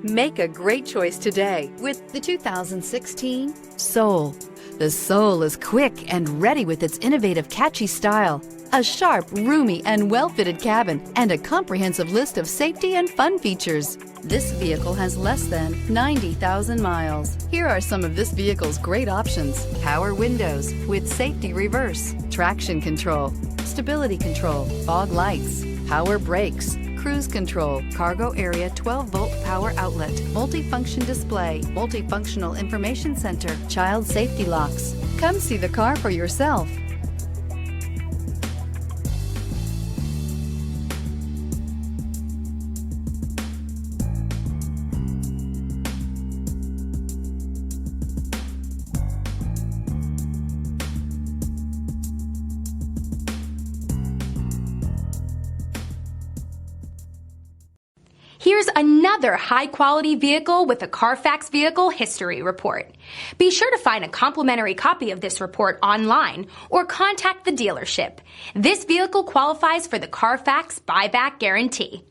Make a great choice today with the 2016 Soul. The Soul is quick and ready with its innovative, catchy style. A sharp, roomy, and well-fitted cabin, and a comprehensive list of safety and fun features. This vehicle has less than 90,000 miles. Here are some of this vehicle's great options: power windows with safety reverse, traction control, stability control, fog lights, power brakes, cruise control, cargo area 12-volt power outlet, multifunction display, multifunctional information center, child safety locks. Come see the car for yourself. Here's another high-quality vehicle with a Carfax Vehicle History Report. Be sure to find a complimentary copy of this report online or contact the dealership. This vehicle qualifies for the Carfax Buyback Guarantee.